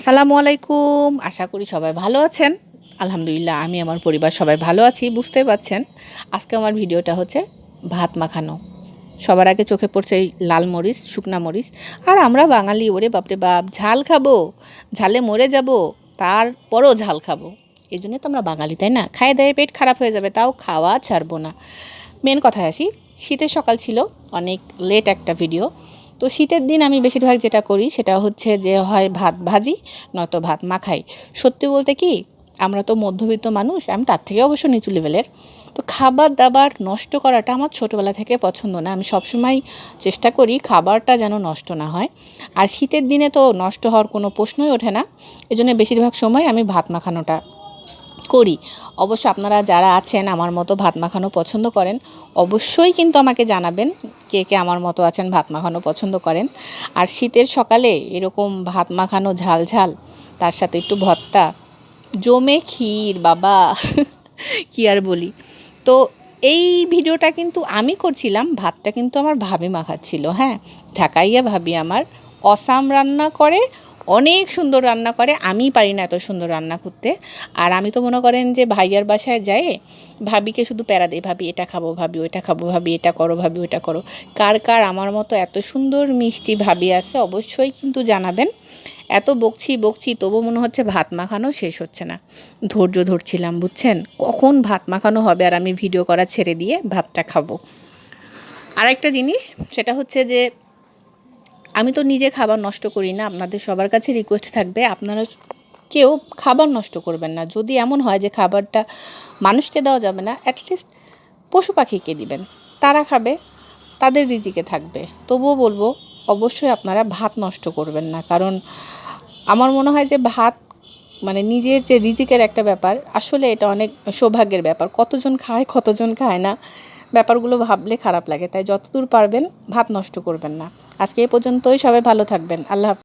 আসসালামু আলাইকুম। আশা করি সবাই ভালো আছেন। আলহামদুলিল্লাহ আমি আমার পরিবার সবাই ভালো আছি। বুঝতেই পারছেন আজকে আমার ভিডিওটা হচ্ছে ভাত মাখানো। সবার আগে চোখে পড়ছে এই লাল মরিচ, শুকনা মরিচ। আর আমরা বাঙালি, ওরে বাপরে বাপ, ঝাল খাবো, ঝালে মরে যাব, তারপরও ঝাল খাবো। এই জন্যই তো আমরা বাঙালি, তাই না? খায় দায়ে পেট খারাপ হয়ে যাবে, তাও খাওয়া ছাড়বো না। মেন কথায় আসি, শীতের সকাল ছিল, অনেক লেট একটা ভিডিও। তো শীতের দিন আমি বেশিরভাগ যেটা করি সেটা হচ্ছে যে হয় ভাত ভাজি, নয়তো ভাত মাখাই। সত্যি বলতে কি, আমরা তো মধ্যবিত্ত মানুষ, আমি তার থেকে অবশ্য নিচু লেভেলের। তো খাবার দাবার নষ্ট করাটা আমার ছোটোবেলা থেকে পছন্দ না। আমি সবসময় চেষ্টা করি খাবারটা যেন নষ্ট না হয়। আর শীতের দিনে তো নষ্ট হওয়ার কোনো প্রশ্নই ওঠে না। এজন্য বেশিরভাগ সময় আমি ভাত মাখানোটা করি। অবশ্য আপনারা যারা আছেন আমার মতো ভাত মাখানো পছন্দ করেন, অবশ্যই কিন্তু আমাকে জানাবেন কে কে আমার মতো আছেন, ভাত মাখানো পছন্দ করেন। আর শীতের সকালে এরকম ভাত মাখানো ঝাল ঝাল, তার সাথে একটু ভর্তা, জমে ক্ষীর বাবা কি আর বলি। তো এই ভিডিওটা কিন্তু আমি করছিলাম, ভাতটা কিন্তু আমার ভাবি মাখাচ্ছিল। হ্যাঁ, ঢাকাইয়া ভাবি আমার অসাম রান্না করে, অনেক সুন্দর রান্না করে। আমি পারি না এত সুন্দর রান্না করতে। আর আমি তো মনে করেন যে ভাইয়ার বাসায় যাই, ভাবিকে শুধু প্যারা দেই, ভাবি এটা খাবো, ভাবি ওইটা খাবো, ভাবি এটা করো, ভাবি ওইটা করো। কার কার আমার মতো এত সুন্দর মিষ্টি ভাবি আছে অবশ্যই কিন্তু জানাবেন। এত বকছি তবু মনে হচ্ছে ভাত মাখানো শেষ হচ্ছে না। ধৈর্য ধরছিলাম, বুঝছেন, কখন ভাত মাখানো হবে আর আমি ভিডিও করা ছেড়ে দিয়ে ভাতটা খাবো। আরেকটা জিনিস, সেটা হচ্ছে যে আমি তো নিজে খাবার নষ্ট করি না। আপনাদের সবার কাছে রিকোয়েস্ট থাকবে, আপনারা কেউ খাবার নষ্ট করবেন না। যদি এমন হয় যে খাবারটা মানুষকে দেওয়া যাবে না, অ্যাটলিস্ট পশু পাখিকে দিবেন, তারা খাবে, তাদের রিজিকে থাকবে। তবুও বলবো অবশ্যই আপনারা ভাত নষ্ট করবেন না। কারণ আমার মনে হয় যে ভাত মানে নিজের যে রিজিকের একটা ব্যাপার, আসলে এটা অনেক সৌভাগ্যের ব্যাপার। কতজন খায়, কতজন খায় না, ব্যাপারগুলো ভাবলে খারাপ লাগে। তাই যতদূর পারবেন ভাত নষ্ট করবেন না। আজকে এই পর্যন্তই, সবাই ভালো থাকবেন। আল্লাহ হাফেজ।